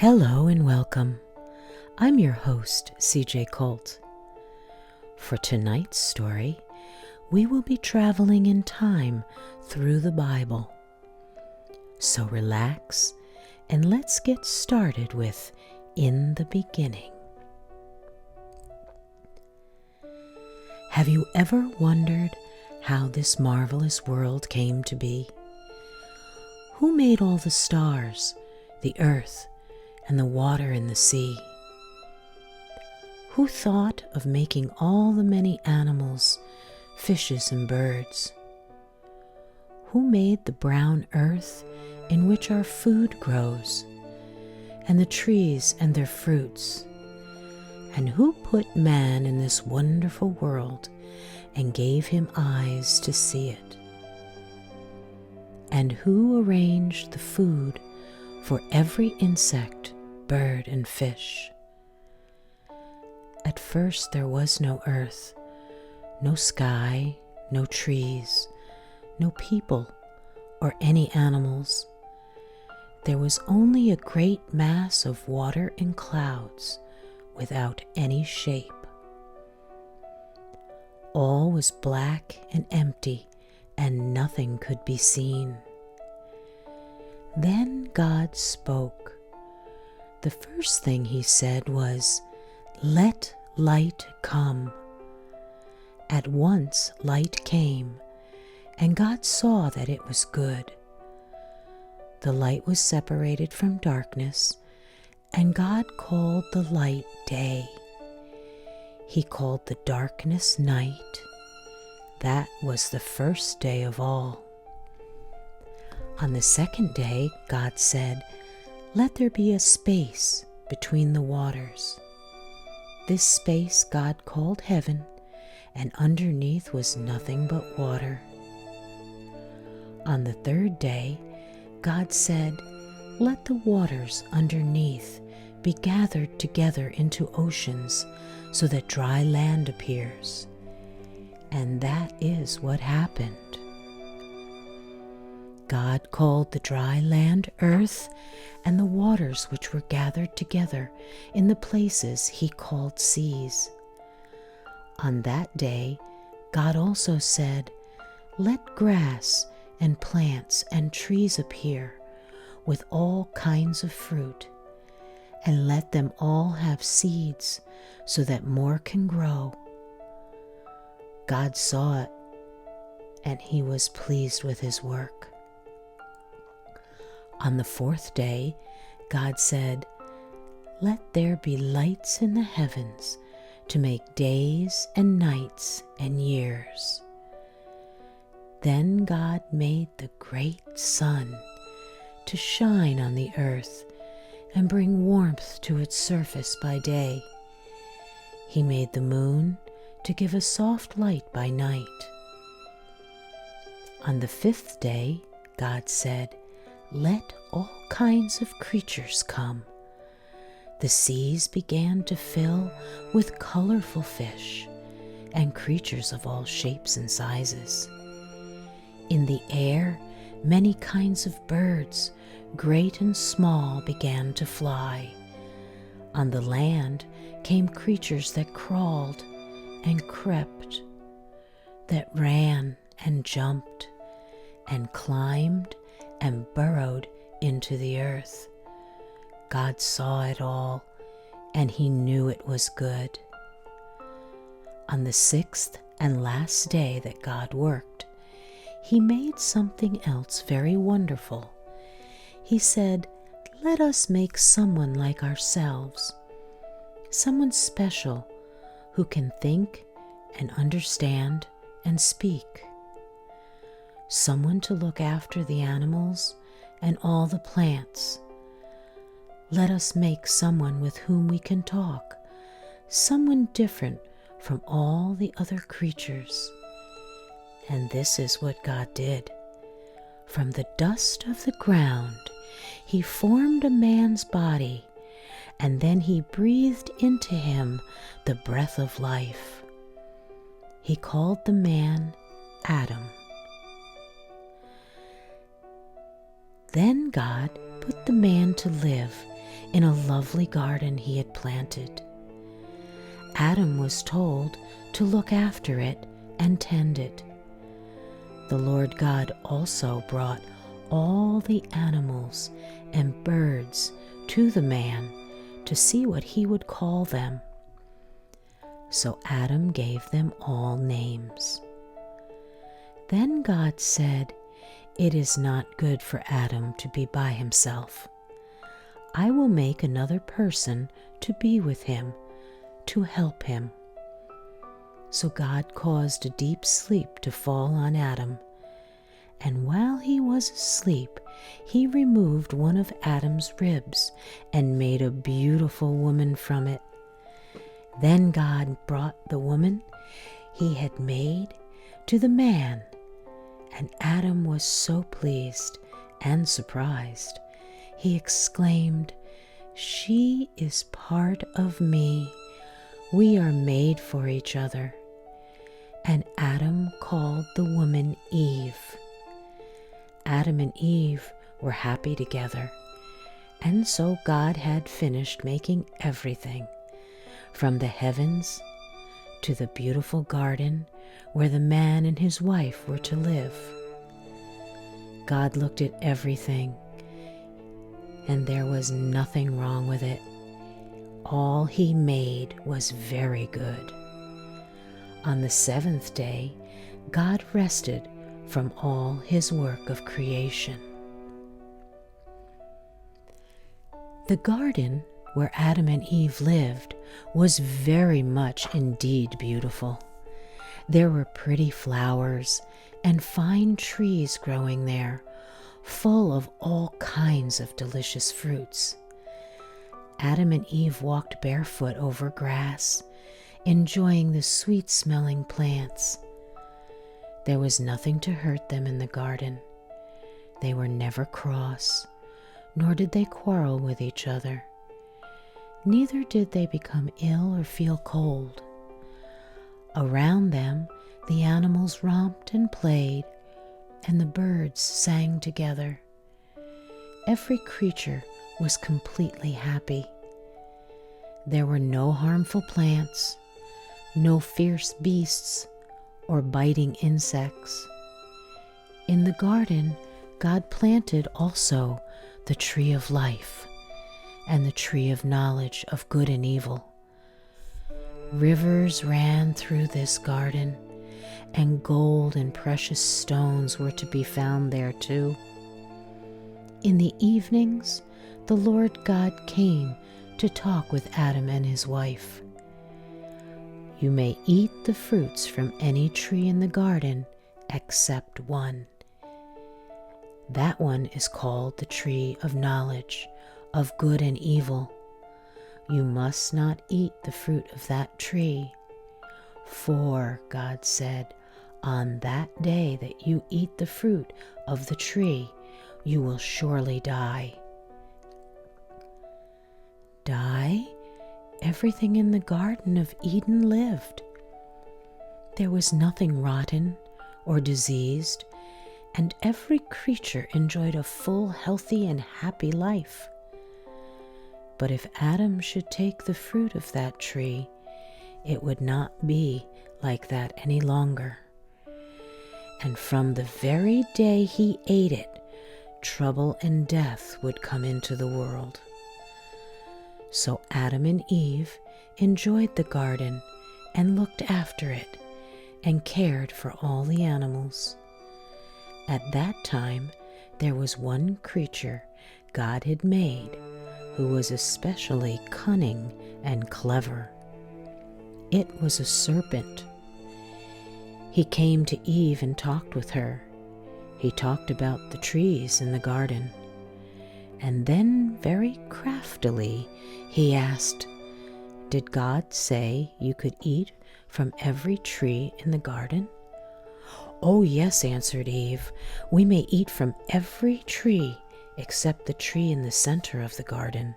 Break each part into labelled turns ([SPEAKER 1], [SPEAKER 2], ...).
[SPEAKER 1] Hello and welcome. I'm your host, CJ Colt. For tonight's story, we will be traveling in time through the Bible. So relax and let's get started with In the Beginning. Have you ever wondered how this marvelous world came to be? Who made all the stars, the earth, and the water in the sea? Who thought of making all the many animals, fishes, and birds? Who made the brown earth in which our food grows, and the trees and their fruits? And who put man in this wonderful world and gave him eyes to see it? And who arranged the food for every insect, bird, and fish? At first there was no earth, no sky, no trees, no people, or any animals. There was only a great mass of water and clouds without any shape. All was black and empty, and nothing could be seen. Then God spoke. The first thing he said was, "Let light come." At once light came, and God saw that it was good. The light was separated from darkness, and God called the light day. He called the darkness night. That was the first day of all. On the second day, God said, "Let there be a space between the waters." This space God called heaven, and underneath was nothing but water. On the third day, God said, "Let the waters underneath be gathered together into oceans so that dry land appears." And that is what happened. God called the dry land earth, and the waters which were gathered together in the places he called seas. On that day, God also said, "Let grass and plants and trees appear with all kinds of fruit, and let them all have seeds so that more can grow." God saw it, and he was pleased with his work. On the fourth day, God said, "Let there be lights in the heavens to make days and nights and years." Then God made the great sun to shine on the earth and bring warmth to its surface by day. He made the moon to give a soft light by night. On the fifth day, God said, "Let all kinds of creatures come." The seas began to fill with colorful fish and creatures of all shapes and sizes. In the air, many kinds of birds, great and small, began to fly. On the land came creatures that crawled and crept, that ran and jumped, and climbed and burrowed into the earth. God saw it all, and he knew it was good. On the sixth and last day that God worked, he made something else very wonderful. He said, "Let us make someone like ourselves, someone special who can think and understand and speak, someone to look after the animals and all the plants. Let us make someone with whom we can talk, someone different from all the other creatures." And this is what God did. From the dust of the ground, he formed a man's body, and then he breathed into him the breath of life. He called the man Adam. Then God put the man to live in a lovely garden he had planted. Adam was told to look after it and tend it. The Lord God also brought all the animals and birds to the man to see what he would call them. So Adam gave them all names. Then God said, "It is not good for Adam to be by himself. I will make another person to be with him, to help him." So God caused a deep sleep to fall on Adam, and while he was asleep, he removed one of Adam's ribs and made a beautiful woman from it. Then God brought the woman he had made to the man, and Adam was so pleased and surprised. He exclaimed, "She is part of me. We are made for each other." And Adam called the woman Eve. Adam and Eve were happy together, and so God had finished making everything, from the heavens to the beautiful garden where the man and his wife were to live. God looked at everything, and there was nothing wrong with it. All he made was very good. On the seventh day, God rested from all his work of creation. The garden where Adam and Eve lived was very much indeed beautiful. There were pretty flowers and fine trees growing there, full of all kinds of delicious fruits. Adam and Eve walked barefoot over grass, enjoying the sweet-smelling plants. There was nothing to hurt them in the garden. They were never cross, nor did they quarrel with each other. Neither did they become ill or feel cold. Around them, the animals romped and played, and the birds sang together. Every creature was completely happy. There were no harmful plants, no fierce beasts, or biting insects. In the garden, God planted also the tree of life and the tree of knowledge of good and evil. Rivers ran through this garden, and gold and precious stones were to be found there too. In the evenings, the Lord God came to talk with Adam and his wife. "You may eat the fruits from any tree in the garden except one. That one is called the tree of knowledge of good and evil. You must not eat the fruit of that tree. For, God said, on that day that you eat the fruit of the tree, you will surely die." Die? Everything in the Garden of Eden lived. There was nothing rotten or diseased, and every creature enjoyed a full, healthy, and happy life. But if Adam should take the fruit of that tree, it would not be like that any longer. And from the very day he ate it, trouble and death would come into the world. So Adam and Eve enjoyed the garden and looked after it and cared for all the animals. At that time, there was one creature God had made who was especially cunning and clever. It was a serpent. He came to Eve and talked with her. He talked about the trees in the garden. And then, very craftily, he asked, "Did God say you could eat from every tree in the garden?" "Oh, yes," answered Eve. "We may eat from every tree except the tree in the center of the garden,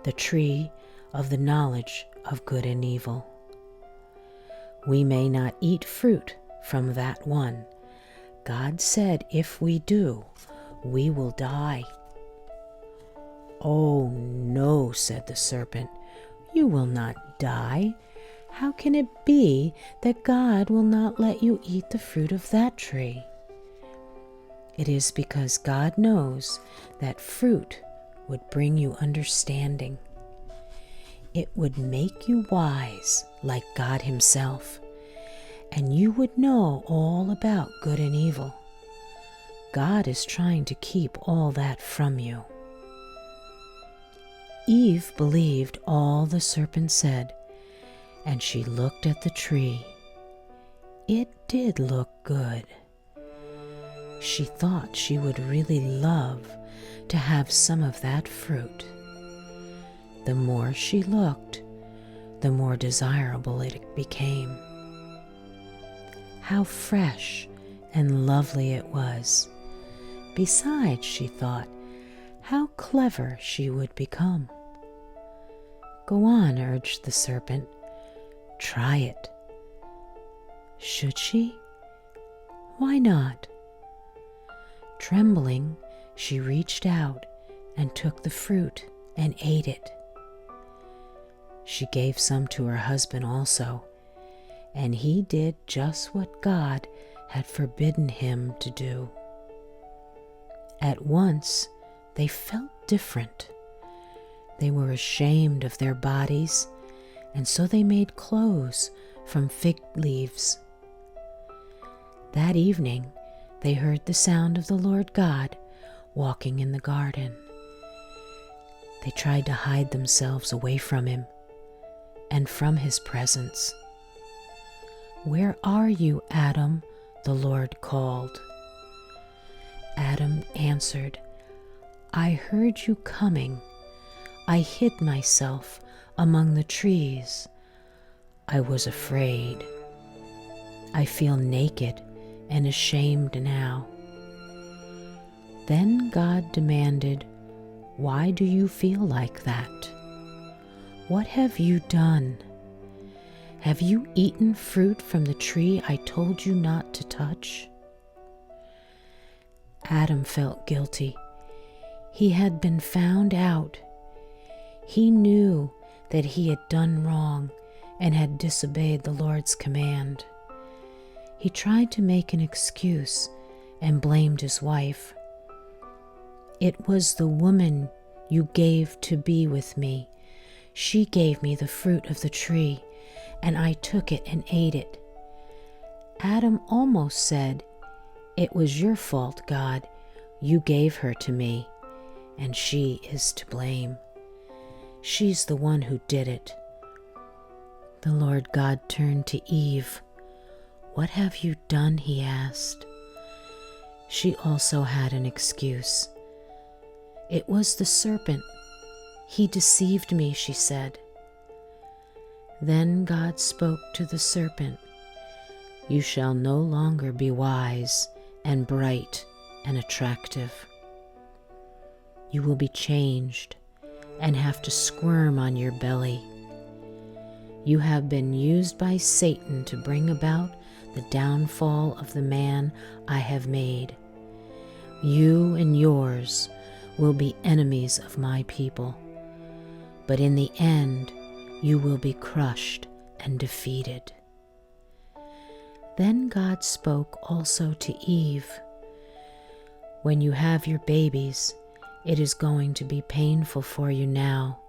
[SPEAKER 1] the tree of the knowledge of good and evil. We may not eat fruit from that one. God said if we do, we will die." "Oh, no," said the serpent, "you will not die. How can it be that God will not let you eat the fruit of that tree?" "It is because God knows that fruit would bring you understanding. It would make you wise like God Himself, and you would know all about good and evil. God is trying to keep all that from you." Eve believed all the serpent said, and she looked at the tree. It did look good. She thought she would really love to have some of that fruit. The more she looked, the more desirable it became. How fresh and lovely it was. Besides, she thought, how clever she would become. "Go on," urged the serpent. "Try it." Should she? Why not? Trembling, she reached out and took the fruit and ate it. She gave some to her husband also, and he did just what God had forbidden him to do. At once, they felt different. They were ashamed of their bodies, and so they made clothes from fig leaves. That evening, they heard the sound of the Lord God walking in the garden. They tried to hide themselves away from Him and from His presence. "Where are you, Adam?" the Lord called. Adam answered, "I heard you coming. I hid myself among the trees. I was afraid. I feel naked and ashamed now." Then God demanded, "Why do you feel like that? What have you done? Have you eaten fruit from the tree I told you not to touch?" Adam felt guilty. He had been found out. He knew that he had done wrong and had disobeyed the Lord's command. He tried to make an excuse and blamed his wife. "It was the woman you gave to be with me. She gave me the fruit of the tree, and I took it and ate it." Adam almost said, "It was your fault, God. You gave her to me, and she is to blame. She's the one who did it." The Lord God turned to Eve. "What have you done?" He asked. She also had an excuse. "It was the serpent. He deceived me," she said. Then God spoke to the serpent, "You shall no longer be wise and bright and attractive. You will be changed and have to squirm on your belly. You have been used by Satan to bring about the downfall of the man I have made. You and yours will be enemies of my people, but in the end you will be crushed and defeated." Then God spoke also to Eve, "When you have your babies, it is going to be painful for you now,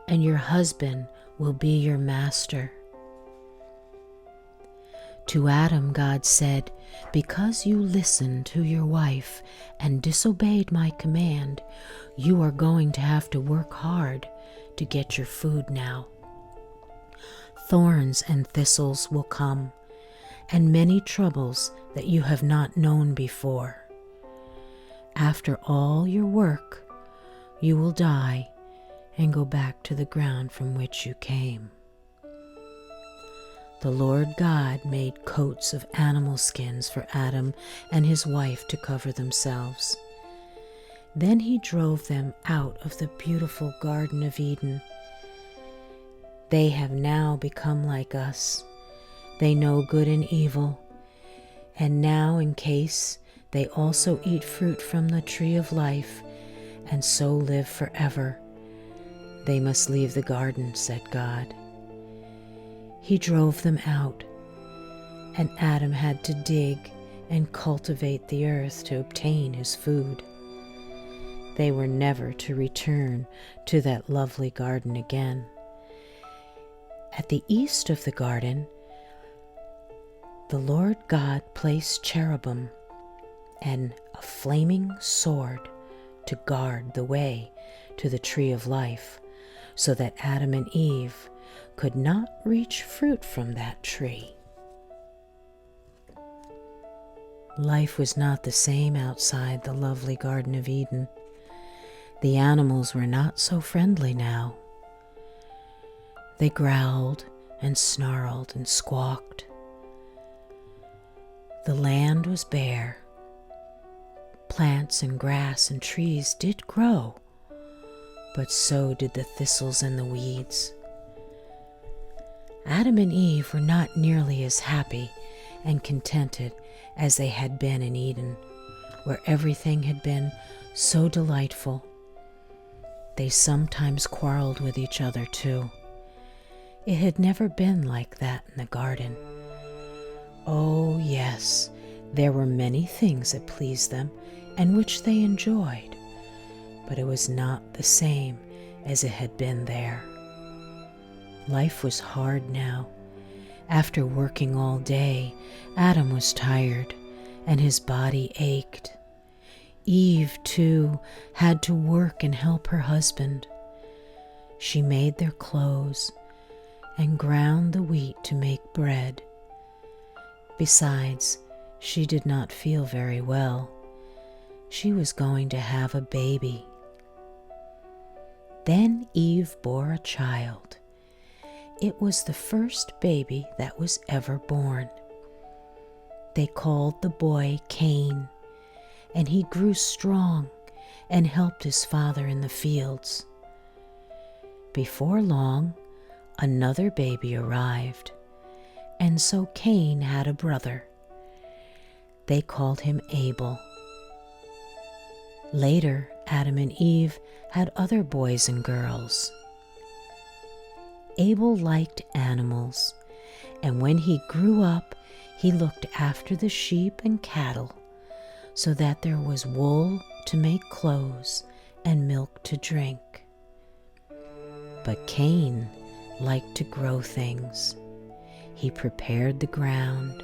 [SPEAKER 1] and your husband will be your master." To Adam, God said, "Because you listened to your wife and disobeyed my command, you are going to have to work hard to get your food now. Thorns and thistles will come, and many troubles that you have not known before. After all your work, you will die and go back to the ground from which you came." The Lord God made coats of animal skins for Adam and his wife to cover themselves. Then He drove them out of the beautiful Garden of Eden. They have now become like us. They know good and evil. And now, in case they also eat fruit from the tree of life and so live forever. They must leave the garden, said God. He drove them out, and Adam had to dig and cultivate the earth to obtain his food. They were never to return to that lovely garden again. At the east of the garden, the Lord God placed cherubim and a flaming sword to guard the way to the tree of life, so that Adam and Eve could not reach fruit from that tree. Life was not the same outside the lovely Garden of Eden. The animals were not so friendly now. They growled and snarled and squawked. The land was bare. Plants and grass and trees did grow, but so did the thistles and the weeds. Adam and Eve were not nearly as happy and contented as they had been in Eden, where everything had been so delightful. They sometimes quarreled with each other too. It had never been like that in the garden. Oh, yes, there were many things that pleased them and which they enjoyed, but it was not the same as it had been there. Life was hard now. After working all day, Adam was tired and his body ached. Eve, too, had to work and help her husband. She made their clothes and ground the wheat to make bread. Besides, she did not feel very well. She was going to have a baby. Then Eve bore a child. It was the first baby that was ever born. They called the boy Cain, and he grew strong and helped his father in the fields. Before long, another baby arrived, and so Cain had a brother. They called him Abel. Later, Adam and Eve had other boys and girls. Abel liked animals, and when he grew up, he looked after the sheep and cattle, so that there was wool to make clothes and milk to drink. But Cain liked to grow things. He prepared the ground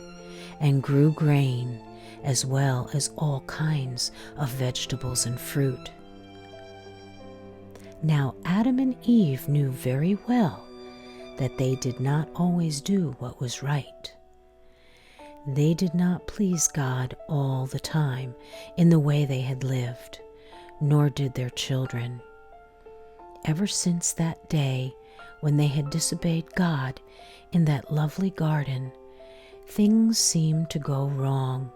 [SPEAKER 1] and grew grain, as well as all kinds of vegetables and fruit. Now Adam and Eve knew very well that they did not always do what was right. They did not please God all the time in the way they had lived, nor did their children. Ever since that day when they had disobeyed God in that lovely garden, things seemed to go wrong.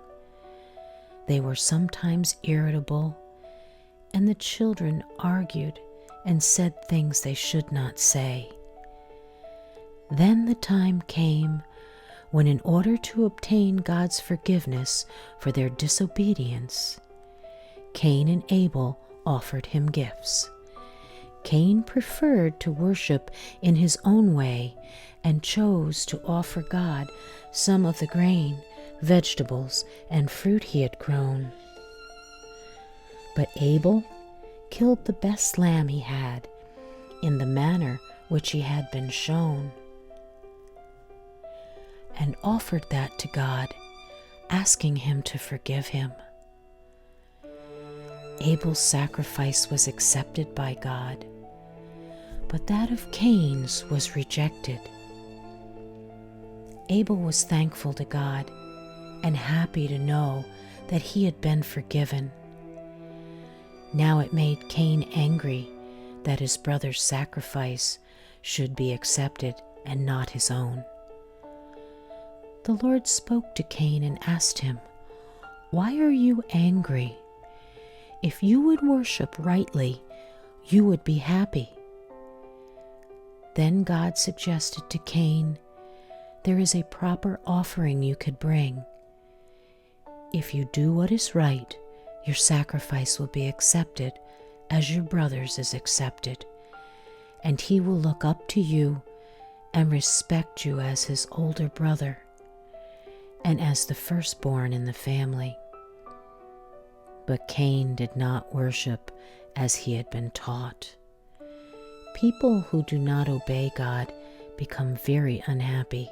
[SPEAKER 1] They were sometimes irritable, and the children argued and said things they should not say. Then the time came when, in order to obtain God's forgiveness for their disobedience, Cain and Abel offered him gifts. Cain preferred to worship in his own way and chose to offer God some of the grain, vegetables, and fruit he had grown. But Abel killed the best lamb he had in the manner which he had been shown, and offered that to God, asking him to forgive him. Abel's sacrifice was accepted by God, but that of Cain's was rejected. Abel was thankful to God and happy to know that he had been forgiven. Now it made Cain angry that his brother's sacrifice should be accepted and not his own. The Lord spoke to Cain and asked him, "Why are you angry? If you would worship rightly, you would be happy." Then God suggested to Cain, "There is a proper offering you could bring. If you do what is right, your sacrifice will be accepted, as your brother's is accepted, and he will look up to you and respect you as his older brother and as the firstborn in the family. But Cain did not worship as he had been taught. People who do not obey God become very unhappy.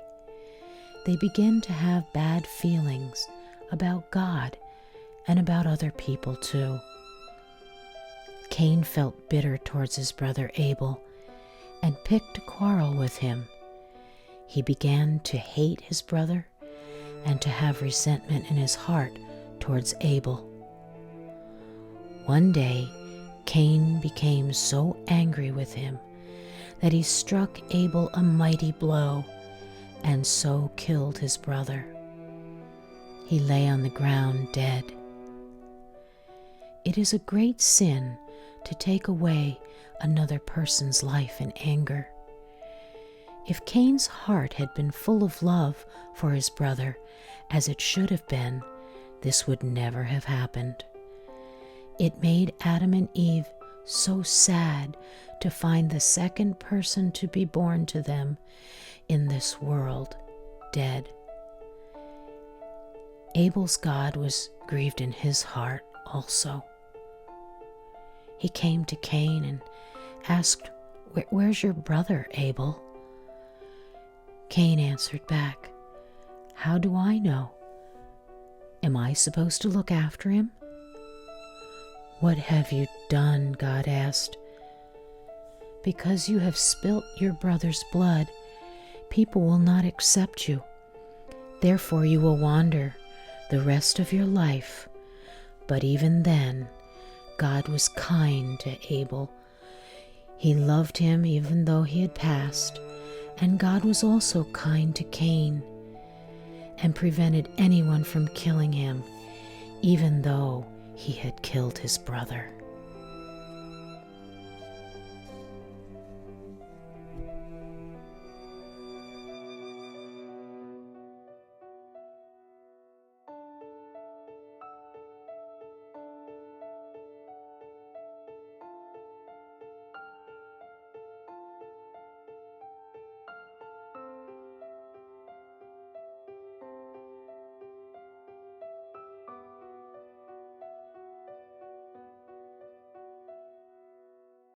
[SPEAKER 1] They begin to have bad feelings about God and about other people too. Cain felt bitter towards his brother Abel and picked a quarrel with him. He began to hate his brother and to have resentment in his heart towards Abel. One day, Cain became so angry with him that he struck Abel a mighty blow and so killed his brother. He lay on the ground dead. It is a great sin to take away another person's life in anger. If Cain's heart had been full of love for his brother, as it should have been, this would never have happened. It made Adam and Eve so sad to find the second person to be born to them in this world dead. Abel's God was grieved in his heart also. He came to Cain and asked, "Where's your brother, Abel?" Cain answered back, "How do I know? Am I supposed to look after him?" "What have you done?" God asked. "Because you have spilt your brother's blood, people will not accept you. Therefore you will wander the rest of your life." But even then, God was kind to Abel. He loved him even though he had passed, and God was also kind to Cain and prevented anyone from killing him, even though he had killed his brother.